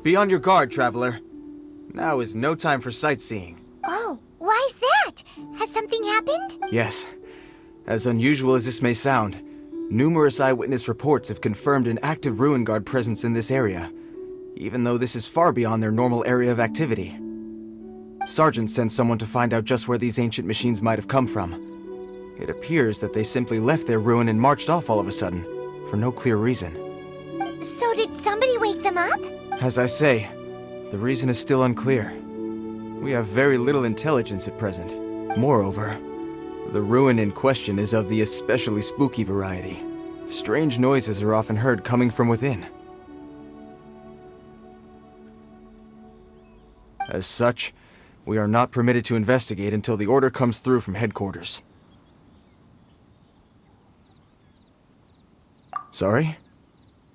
Be on your guard, traveler. Now is no time for sightseeing. Oh, why's that? Has something happened? Yes. As unusual as this may sound, numerous eyewitness reports have confirmed an active Ruin Guard presence in this area, even though this is far beyond their normal area of activity. Sergeant sent someone to find out just where these ancient machines might have come from. It appears that they simply left their ruin and marched off all of a sudden, for no clear reason. So did somebody wake them up? As I say, the reason is still unclear. We have very little intelligence at present. Moreover, the ruin in question is of the especially spooky variety. Strange noises are often heard coming from within. As such, we are not permitted to investigate until the order comes through from headquarters. Sorry?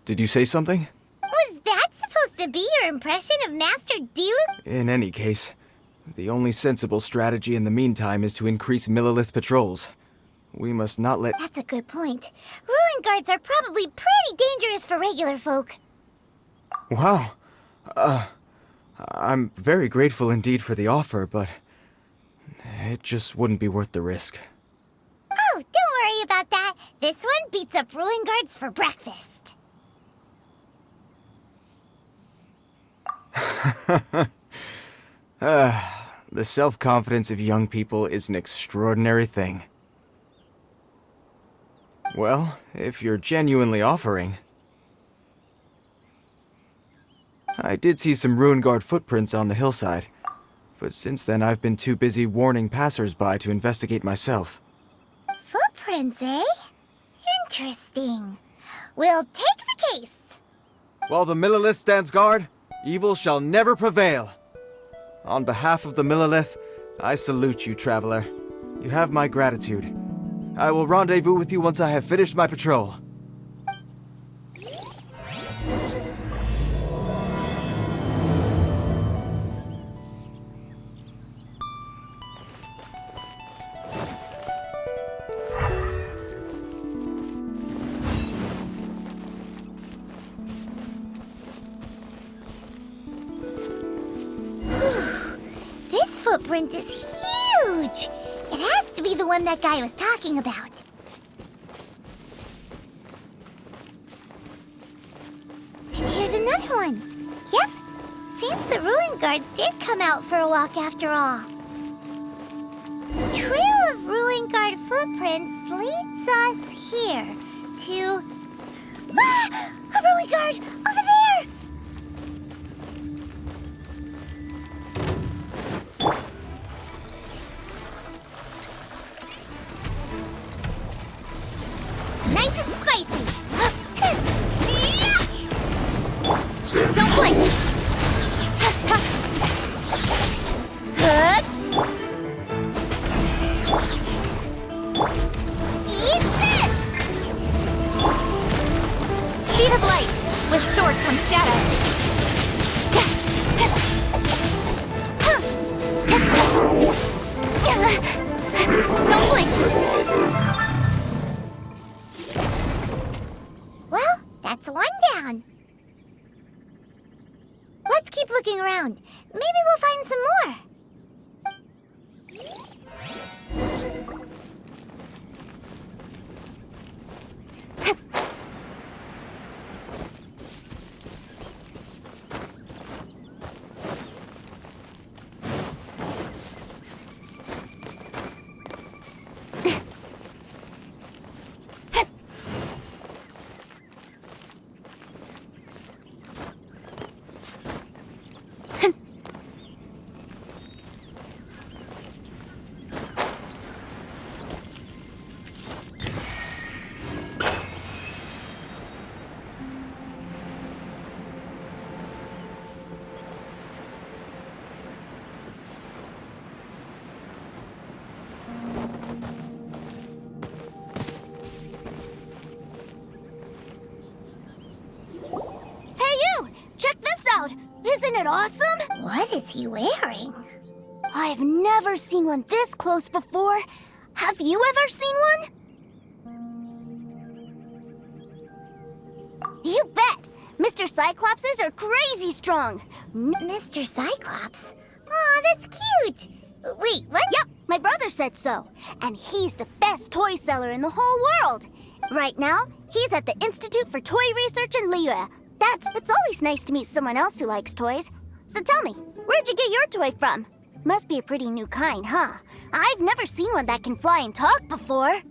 Did you say something? Was that supposed to be your impression of Master Diluc? In any case, the only sensible strategy in the meantime is to increase Millilith patrols. We must not let— That's a good point. Ruin guards are probably pretty dangerous for regular folk. Wow. I'm very grateful indeed for the offer, but it just wouldn't be worth the risk. Oh, don't worry about that. This one beats up ruin guards for breakfast. The self-confidence of young people is an extraordinary thing. Well, if you're genuinely offering... I did see some Ruin Guard footprints on the hillside, but since then I've been too busy warning passers-by to investigate myself. Footprints, eh? Interesting. We'll take the case. While the Millilith stands guard, evil shall never prevail. On behalf of the Millilith, I salute you, traveler. You have my gratitude. I will rendezvous with you once I have finished my patrol. This footprint is huge! It has to be the one that guy was talking about. And here's another one. Yep, seems the Ruin Guards did come out for a walk after all. The trail of Ruin Guard footprints leads us here to... Ah! A Ruin Guard! Over there! Nice and spicy! Don't blink! Good! Eat this! Speed of light! With sword comes shadow. Don't blink! Well, that's one down. Let's keep looking around. Maybe we'll find some more. Isn't it awesome? What is he wearing? I've never seen one this close before. Have you ever seen one? You bet! Mr. Mr. Cyclopses are crazy strong. Mr. Cyclops? Aw, that's cute. Wait, what? Yep, my brother said so. And he's the best toy seller in the whole world. Right now, he's at the Institute for Toy Research in Liyue. It's always nice to meet someone else who likes toys. So tell me, where'd you get your toy from? Must be a pretty new kind, huh? I've never seen one that can fly and talk before.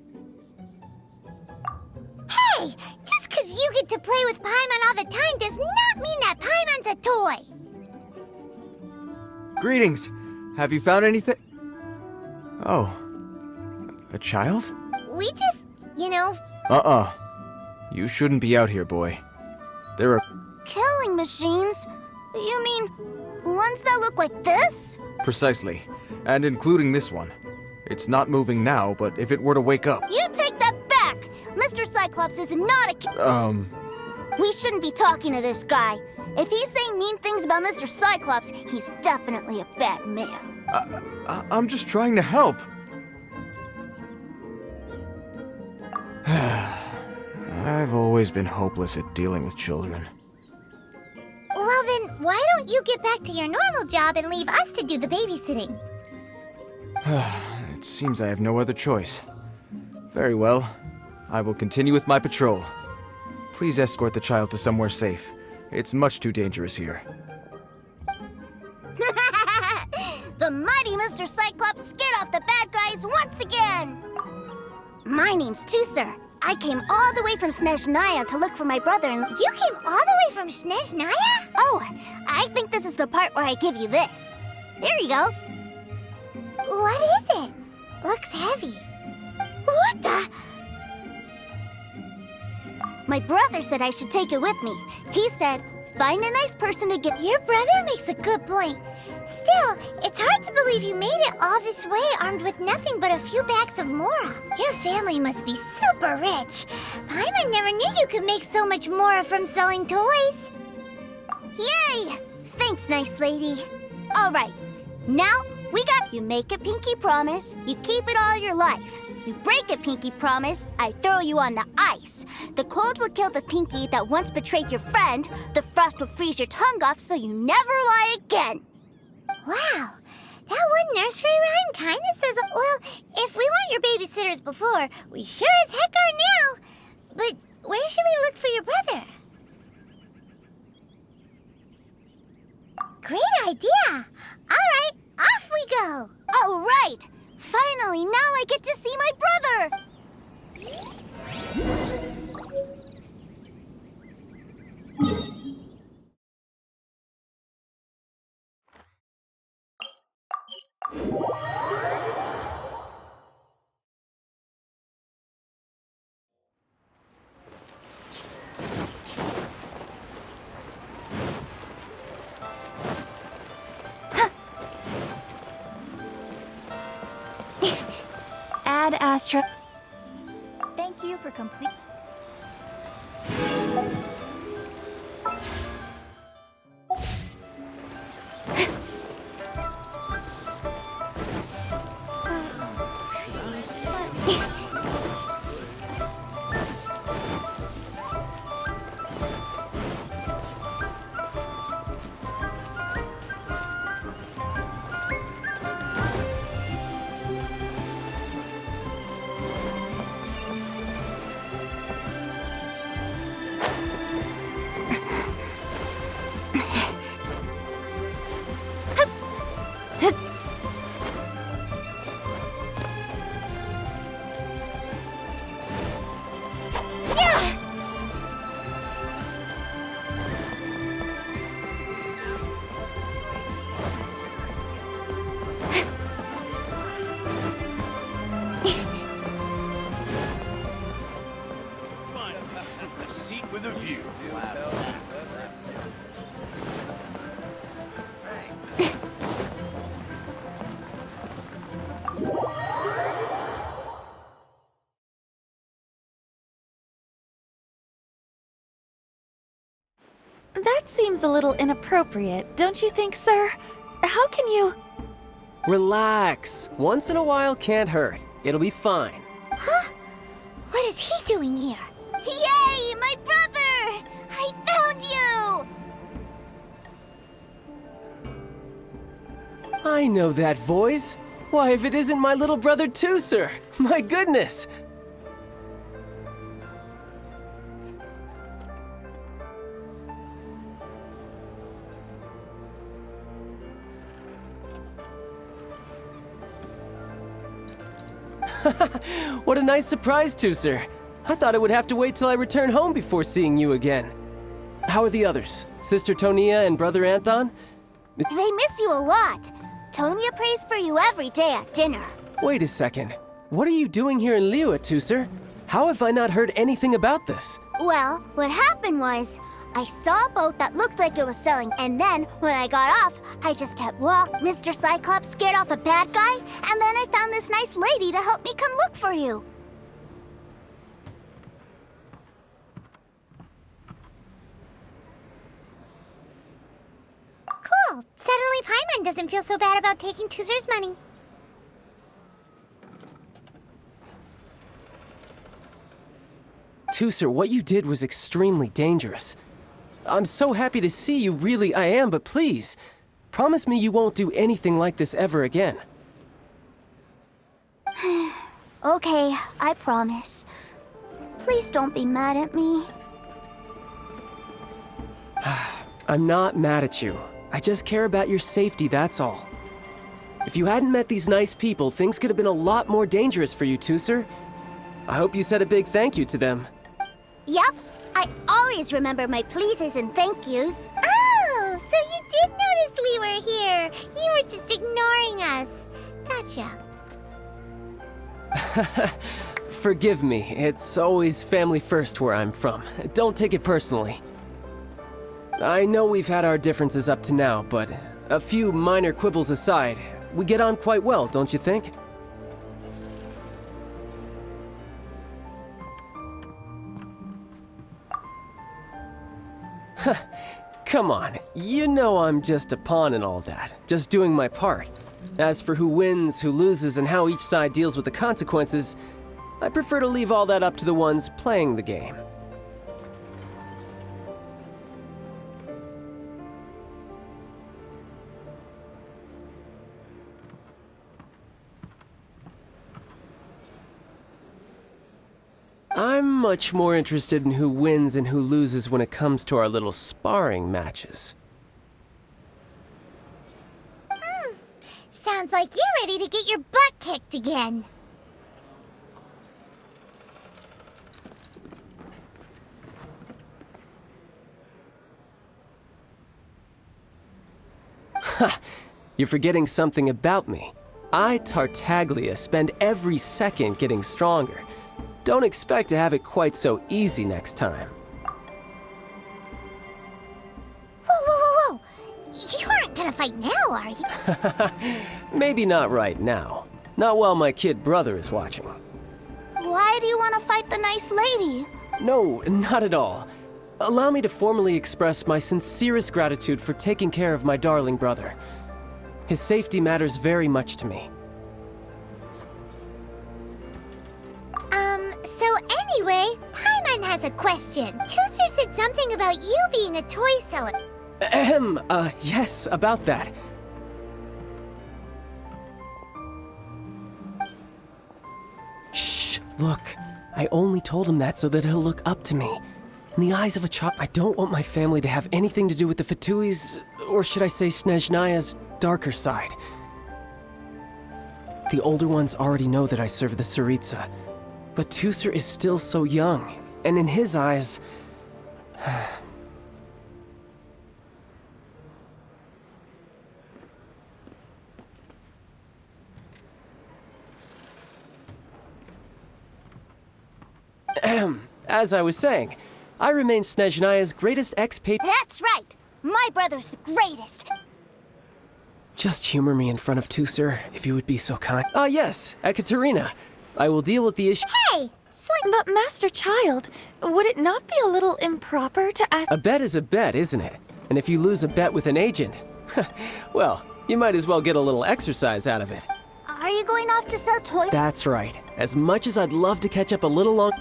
Hey, just 'cause you get to play with Paimon all the time does not mean that Paimon's a toy. Greetings. Have you found anything? Oh. A child? We just, You shouldn't be out here, boy. There are... Killing machines? You mean ones that look like this? Precisely. And including this one. It's not moving now, but if it were to wake up... You take that back! Mr. Cyclops is not a We shouldn't be talking to this guy. If he's saying mean things about Mr. Cyclops, he's definitely a bad man. I'm just trying to help. I've always been hopeless at dealing with children. Well then, why don't you get back to your normal job and leave us to do the babysitting? It seems I have no other choice. Very well. I will continue with my patrol. Please escort the child to somewhere safe. It's much too dangerous here. The mighty Mr. Cyclops scared off the bad guys once again! My name's Tusser. I came all the way from Snezhnaya to look for my brother and... You came all the way from Snezhnaya? Oh, I think this is the part where I give you this. Here you go. What is it? Looks heavy. What the... My brother said I should take it with me. He said, find a nice person to give... Your brother makes a good point. Still, it's hard to believe you made it all this way armed with nothing but a few bags of Mora. Your family must be super rich. Paimon never knew you could make so much Mora from selling toys. Yay! Thanks, nice lady. All right, now we got... You make a pinky promise, you keep it all your life. You break a pinky promise, I throw you on the ice. The cold will kill the pinky that once betrayed your friend. The frost will freeze your tongue off so you never lie again. Wow, that one nursery rhyme kind of says, well, if we weren't your babysitters before, we sure as heck are now. But where should we look for your brother? Great idea. All right, off we go. All right, finally, now I get to see my brother. Ad Astra. Thank you for complete. With a view. That seems a little inappropriate, don't you think, sir? How can you... Relax. Once in a while can't hurt. It'll be fine. Huh? What is he doing here? Yay, my brother! I found you! I know that voice. Why, if it isn't my little brother too, sir. My goodness. What a nice surprise, Tooser. I thought I would have to wait till I return home before seeing you again. How are the others? Sister Tonia and Brother Anthon? They miss you a lot. Tonia prays for you every day at dinner. Wait a second. What are you doing here in Liyue, Tooser? How have I not heard anything about this? Well, what happened was, I saw a boat that looked like it was sailing, and then, when I got off, I just kept walking. Mr. Cyclops scared off a bad guy, and then I found this nice lady to help me come look for you. Cool. Suddenly Paimon doesn't feel so bad about taking Tooser's money. Tooser, what you did was extremely dangerous. I'm so happy to see you, really I am, but please, promise me you won't do anything like this ever again. Okay, I promise. Please don't be mad at me. I'm not mad at you. I just care about your safety, that's all. If you hadn't met these nice people, things could have been a lot more dangerous for you, Tooser. I hope you said a big thank you to them. Yep, I always remember my pleases and thank yous. Oh, so you did notice we were here. You were just ignoring us. Gotcha. Forgive me, it's always family first where I'm from. Don't take it personally. I know we've had our differences up to now, but a few minor quibbles aside, we get on quite well, don't you think? Come on, you know I'm just a pawn and all that, just doing my part. As for who wins, who loses, and how each side deals with the consequences, I prefer to leave all that up to the ones playing the game. I'm much more interested in who wins and who loses when it comes to our little sparring matches. Sounds like you're ready to get your butt kicked again. Ha! You're forgetting something about me. I, Tartaglia, spend every second getting stronger. Don't expect to have it quite so easy next time. Whoa, whoa, whoa, whoa! You aren't gonna fight now, are you? Maybe not right now. Not while my kid brother is watching. Why do you want to fight the nice lady? No, not at all. Allow me to formally express my sincerest gratitude for taking care of my darling brother. His safety matters very much to me. So anyway, Paimon has a question. Tooser said something about you being a toy seller. Yes, about that. Shh, look. I only told him that so that he'll look up to me. In the eyes of a child, I don't want my family to have anything to do with the Fatui's, or should I say Snezhnaya's, darker side. The older ones already know that I serve the Tsaritsa, but Tooser is still so young, and in his eyes... As I was saying, I remain Snezhnaya's greatest expatriate. That's right! My brother's the greatest! Just humor me in front of Tooser, if you would be so kind. Ah, yes, Ekaterina. I will deal with the issue. Hey! But Master Childe, would it not be a little improper to ask— A bet is a bet, isn't it? And if you lose a bet with an agent, well, you might as well get a little exercise out of it. Are you going off to sell toys? That's right. As much as I'd love to catch up a little long...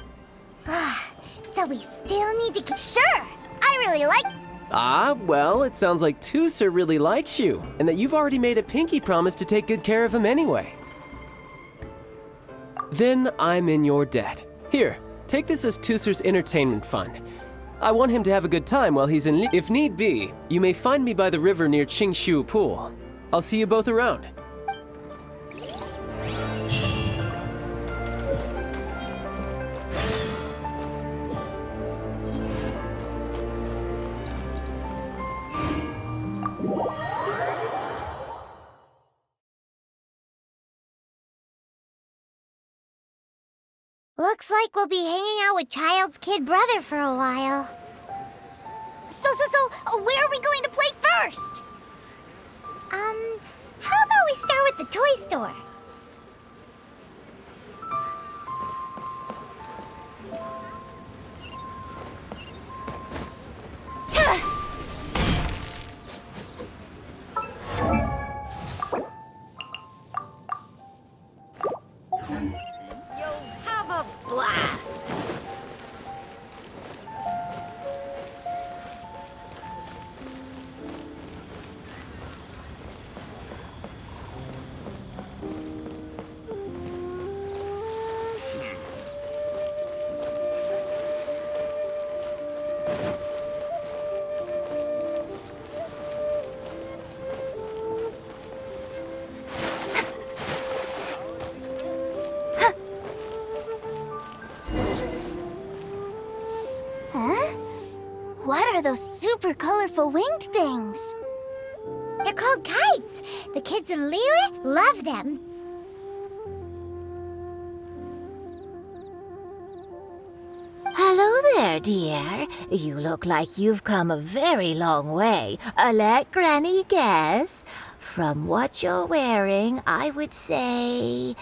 So we still need to keep... Sure! I really like... Ah, well, it sounds like Tusser really likes you, and that you've already made a pinky promise to take good care of him anyway. Then I'm in your debt. Here, take this as Tusser's entertainment fund. I want him to have a good time while he's in If need be, you may find me by the river near Qingshu Pool. I'll see you both around. Looks like we'll be hanging out with Childe's kid brother for a while. So, where are we going to play first? How about we start with the toy store? You'll have a blast. What are those super colorful winged things? They're called kites. The kids in Liyue love them. Hello there, dear. You look like you've come a very long way. Let Granny guess. From what you're wearing, I would say...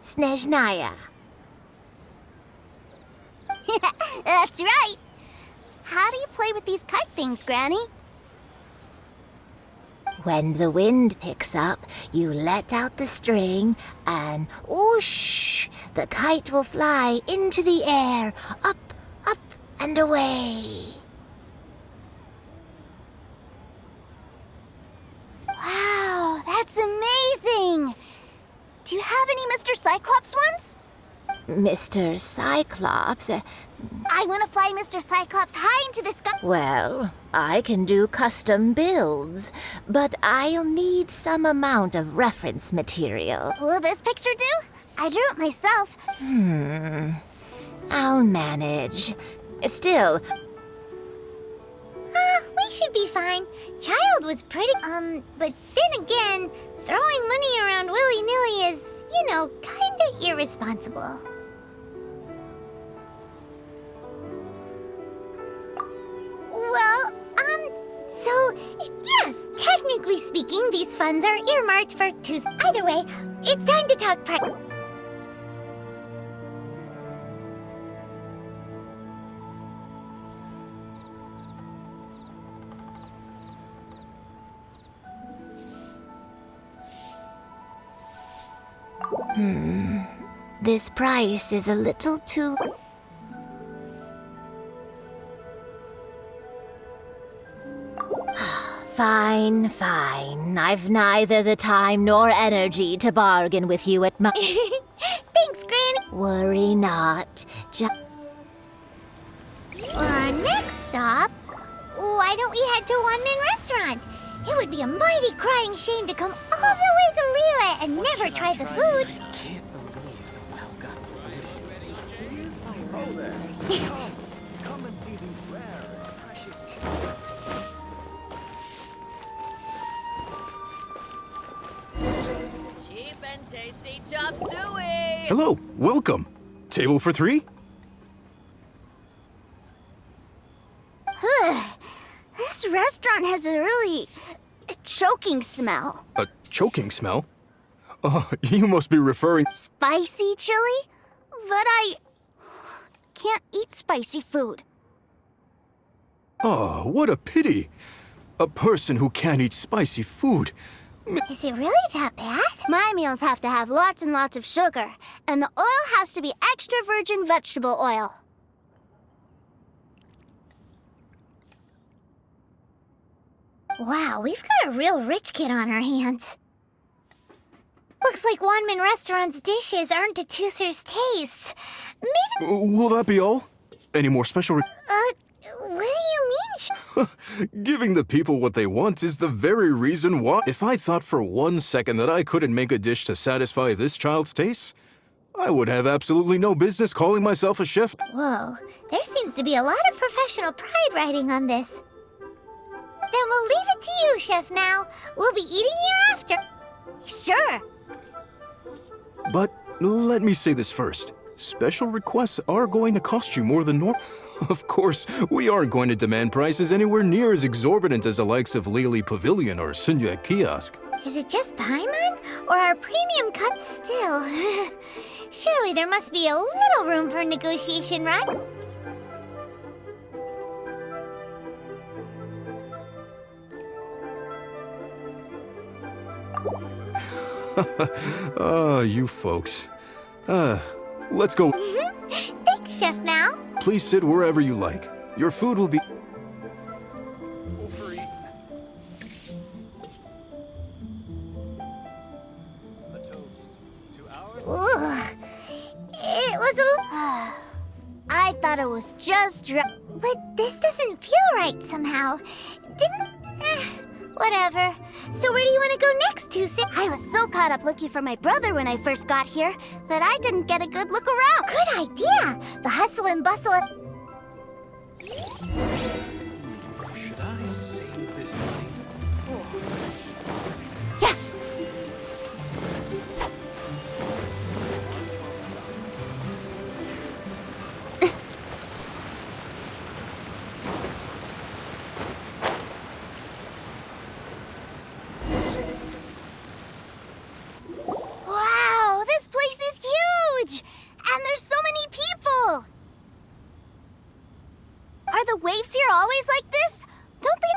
Snezhnaya. That's right. How do you play with these kite things, Granny? When the wind picks up, you let out the string and whoosh! The kite will fly into the air, up, up, and away. Wow, that's amazing! Do you have any Mr. Cyclops ones? Mr. Cyclops? I want to fly Mr. Cyclops high into the sky. Well, I can do custom builds, but I'll need some amount of reference material. Will this picture do? I drew it myself. I'll manage. Still, We should be fine. Childe was pretty, but then again, throwing money around willy-nilly is, kinda irresponsible. Well, so, yes, technically speaking, these funds are earmarked for Tuesday. Either way, it's time to talk this price is a little too... Fine, fine. I've neither the time nor energy to bargain with you at my... Thanks, Granny. Worry not. For our next stop, why don't we head to a one-man restaurant? It would be a mighty crying shame to come all the way to Liyue and never try the food. I can't believe the well got polluted. Come and see these rare and precious gems. Cheap and tasty chop suey! Hello, welcome. Table for three? This restaurant has a really choking smell. A choking smell? Oh, you must be referring... Spicy chili? But I can't eat spicy food. Oh, what a pity. A person who can't eat spicy food. Is it really that bad? My meals have to have lots and lots of sugar, and the oil has to be extra virgin vegetable oil. Wow, we've got a real rich kid on our hands. Looks like Wanman Restaurant's dishes aren't to Tooser's taste. Maybe... Will that be all? Any more special What do you mean? Giving the people what they want is the very reason why. If I thought for 1 second that I couldn't make a dish to satisfy this child's taste, I would have absolutely no business calling myself a chef. Whoa, there seems to be a lot of professional pride riding on this. Then we'll leave it to you, Chef Mao. We'll be eating here after. Sure. But let me say this first. Special requests are going to cost you more than normal. Of course, we aren't going to demand prices anywhere near as exorbitant as the likes of Lily Pavilion or Sunya Kiosk. Is it just Paimon? Or are premium cuts still? Surely there must be a little room for negotiation, right? You folks. Let's go. Thanks, Chef Mao. Please sit wherever you like. Your food will be... Ugh. It was a... I thought it was just But this doesn't feel right somehow. Whatever. So where do you want to go next, Tooser? I was so caught up looking for my brother when I first got here that I didn't get a good look around. Good idea. The hustle and bustle of... Should I save this money? Yeah. Wow, this place is huge! And there's so many people! Are the waves here always like this? Don't they...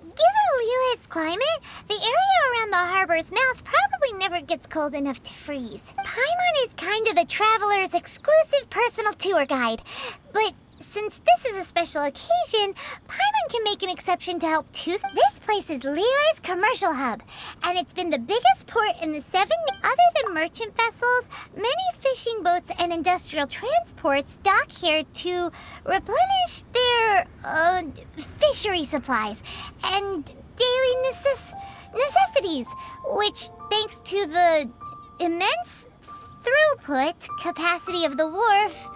Given Liyue's climate, the area around the harbor's mouth probably never gets cold enough to freeze. Paimon is kind of the traveler's exclusive personal tour guide. But since this is a special occasion, Paimon can make an exception to help too. This place is Liyue's commercial hub, and it's been the biggest port in the 7... Other than merchant vessels, many fishing boats and industrial transports dock here to replenish their, fishery supplies and daily necessities, which, thanks to the immense throughput capacity of the wharf,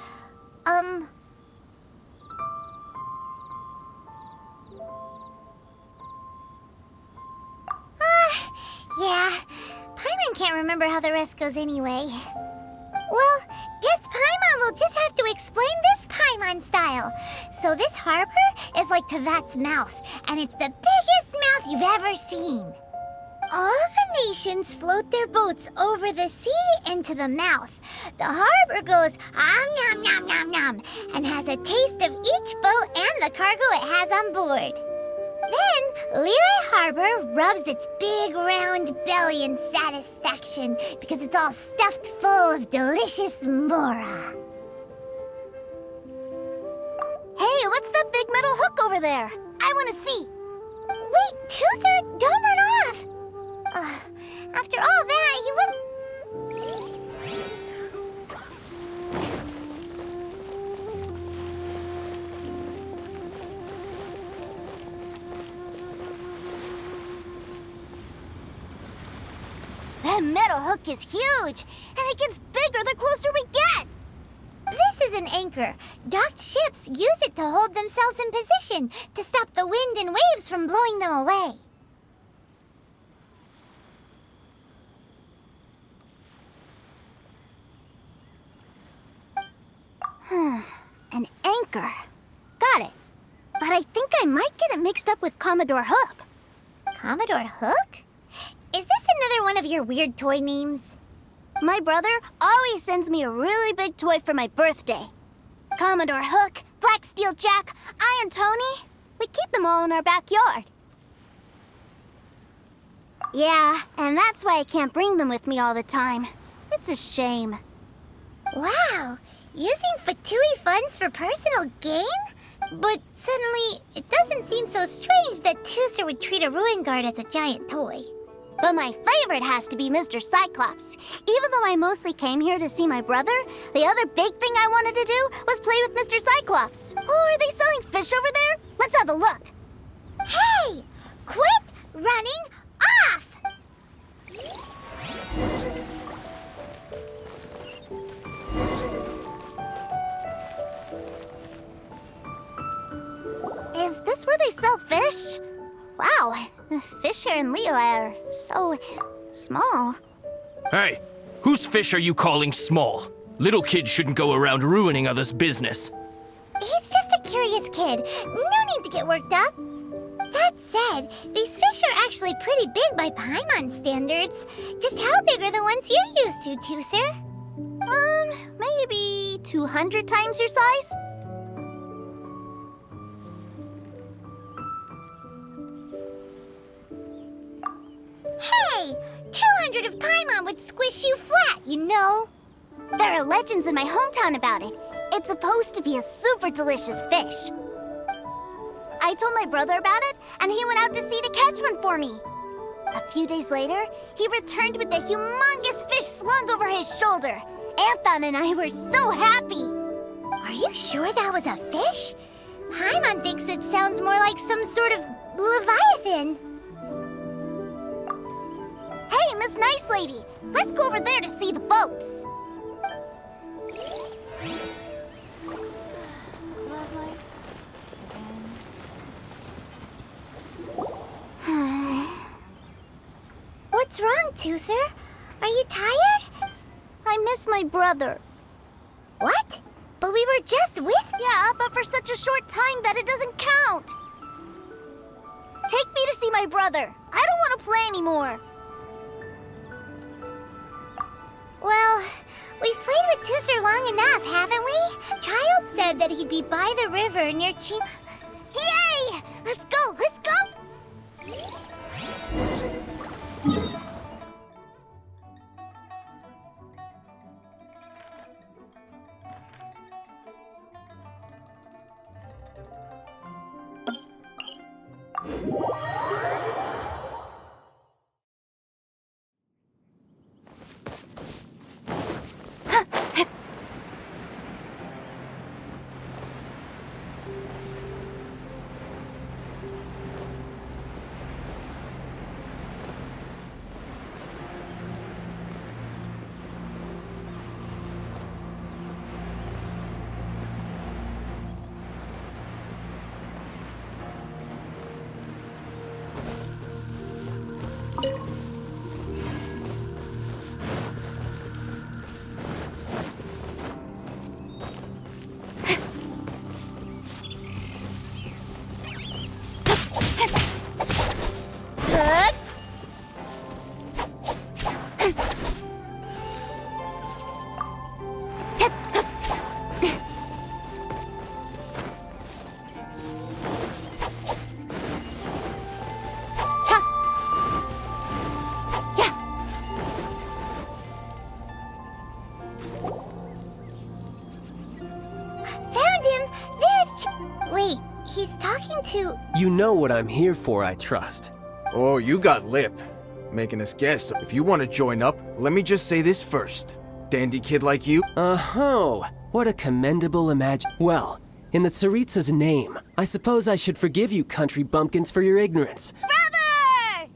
yeah, Paimon can't remember how the rest goes anyway. Well, guess Paimon will just have to explain this Paimon style. So this harbor is like Tevat's mouth, and it's the biggest mouth you've ever seen. All the nations float their boats over the sea into the mouth. The harbor goes nom nom nom nom and has a taste of each boat and the cargo it has on board. Then, Liyue Harbor rubs its big round belly in satisfaction because it's all stuffed full of delicious mora. Hey, what's that big metal hook over there? I want to see. Wait, Tooser, don't run off! After all that, he was... That metal hook is huge, and it gets bigger the closer we get. This is an anchor. Docked ships use it to hold themselves in position to stop the wind and waves from blowing them away. An anchor. Got it. But I think I might get it mixed up with Commodore Hook. Commodore Hook? Is this another one of your weird toy names? My brother always sends me a really big toy for my birthday. Commodore Hook, Black Steel Jack, Iron Tony. We keep them all in our backyard. Yeah, and that's why I can't bring them with me all the time. It's a shame. Wow! Using Fatui funds for personal gain? But suddenly, it doesn't seem so strange that Tooser would treat a ruin guard as a giant toy. But my favorite has to be Mr. Cyclops. Even though I mostly came here to see my brother, the other big thing I wanted to do was play with Mr. Cyclops. Oh, are they selling fish over there? Let's have a look. Hey! Quit running off! Is this where they sell fish? Wow, the fish here in Leo are so small. Hey, whose fish are you calling small? Little kids shouldn't go around ruining others' business. He's just a curious kid. No need to get worked up. That said, these fish are actually pretty big by Paimon standards. Just how big are the ones you're used to, Tooser? Maybe 200 times your size? Hey! 200 of Paimon would squish you flat, you know. There are legends in my hometown about it. It's supposed to be a super delicious fish. I told my brother about it, and he went out to sea to catch one for me. A few days later, he returned with a humongous fish slung over his shoulder. Anthon and I were so happy. Are you sure that was a fish? Paimon thinks it sounds more like some sort of leviathan. Hey, Miss Nice Lady, let's go over there to see the boats. What's wrong, Tooser? Are you tired? I miss my brother. What? But we were just with... Yeah, but for such a short time that it doesn't count. Take me to see my brother. I don't want to play anymore. Well, we've played with Tooser long enough, haven't we? Childe said that he'd be by the river near Yay! Let's go, let's go! You know what I'm here for, I trust. Oh, you got lip. Making us guess. If you want to join up, let me just say this first. Dandy kid like you? Oh, what a commendable Well, in the Tsaritsa's name, I suppose I should forgive you country bumpkins for your ignorance. Brother!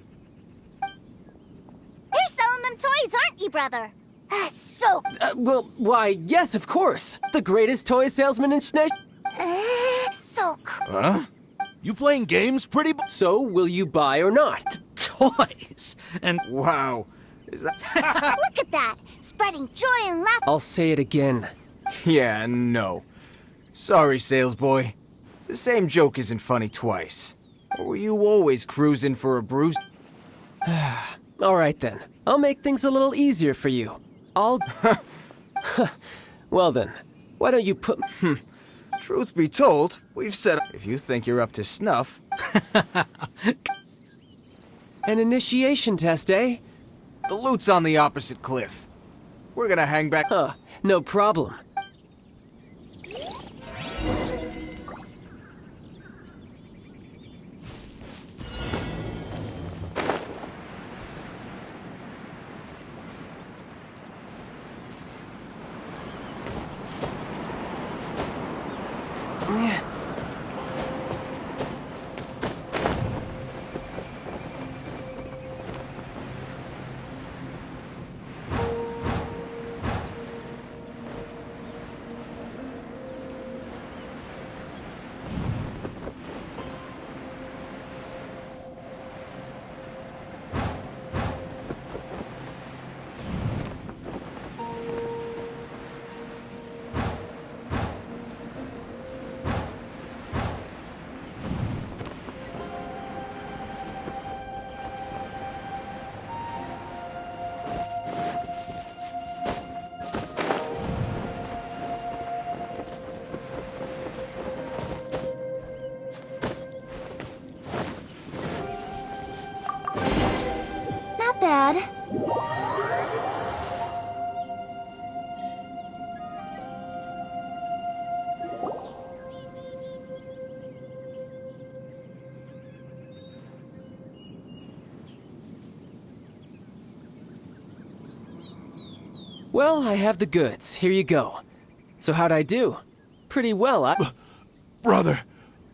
You're selling them toys, aren't you, brother? That's so... Well, why, yes, of course. The greatest toy salesman in Schneck. so cool. Huh? You playing games, pretty So, will you buy or not? toys? And Wow. Is that... Look at that! Spreading joy and laughter. I'll say it again. Yeah, no. Sorry, sales boy. The same joke isn't funny twice. Or were you always cruising for a bruise? All right then. I'll make things a little easier for you. I'll... Well then, why don't you put... Truth be told, we've set up... If you think you're up to snuff... An initiation test, eh? The loot's on the opposite cliff. We're gonna hang back... Huh, no problem. bad. Well, I have the goods. Here you go. So how'd I do? Pretty well, Brother,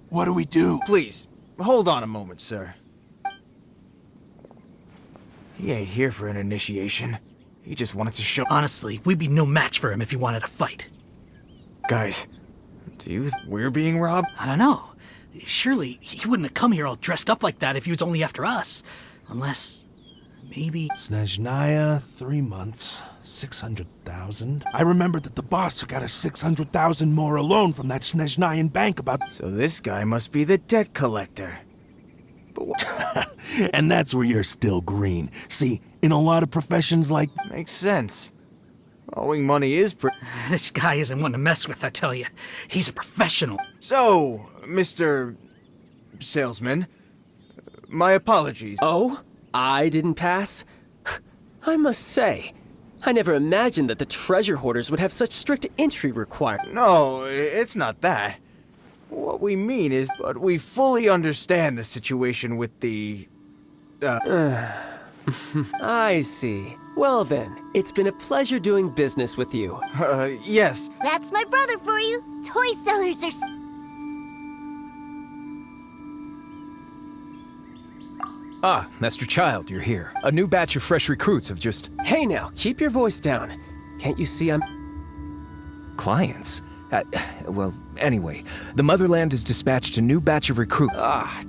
what do we do? Please, hold on a moment, sir. He ain't here for an initiation. He just wanted to show... Honestly, we'd be no match for him if he wanted to fight. Guys, do you think we're being robbed? I don't know. Surely, he wouldn't have come here all dressed up like that if he was only after us. Unless... maybe... Snezhnaya, 3 months, 600,000. I remember that the boss took out a 600,000 more alone from that Snezhnayan bank about... So this guy must be the debt collector. But And that's where you're still green. See, in a lot of professions like... Makes sense. Owing money is This guy isn't one to mess with, I tell you. He's a professional. So, Mr. Salesman, my apologies. Oh? I didn't pass? I must say, I never imagined that the treasure hoarders would have such strict entry requirements. No, it's not that. What we mean is, but we fully understand the situation with the... I see. Well then, it's been a pleasure doing business with you. Yes. That's my brother for you. Toy sellers are... Ah, Master Childe, you're here. A new batch of fresh recruits have just... Hey now, keep your voice down. Can't you see I'm... Clients? Well, anyway, the Motherland has dispatched a new batch of recruits.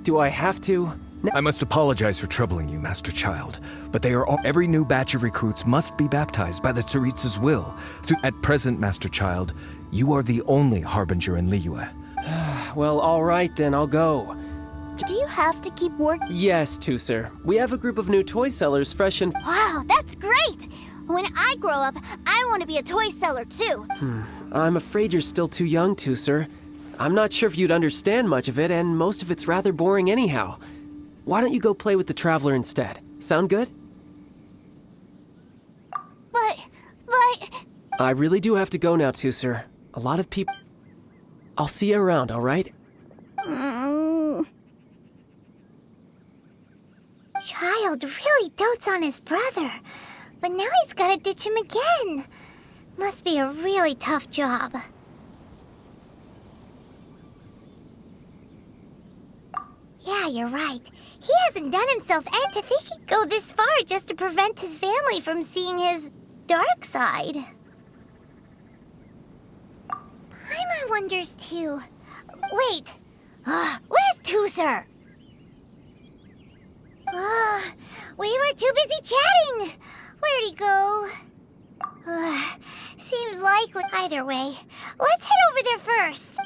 Do I have to? I must apologize for troubling you, Master Childe, but they are all... Every new batch of recruits must be baptized by the Tsaritsa's will. At present, Master Childe, you are the only harbinger in Liyue. Well, alright then, I'll go. Do you have to keep working? Yes, Tusser. We have a group of new toy sellers fresh and... Wow, that's great! When I grow up, I want to be a toy seller too. I'm afraid you're still too young, Tusser. I'm not sure if you'd understand much of it, and most of it's rather boring anyhow. Why don't you go play with the Traveler instead? Sound good? But... I really do have to go now, Tusser. A lot of people... I'll see you around, alright? Childe really dotes on his brother, but now he's gotta ditch him again. Must be a really tough job. Yeah, you're right. He hasn't done himself and to think he'd go this far just to prevent his family from seeing his dark side. Paimon wonders too. Wait, where's Tusser? We were too busy chatting. Where'd he go? Seems likely. Either way, let's head over there first.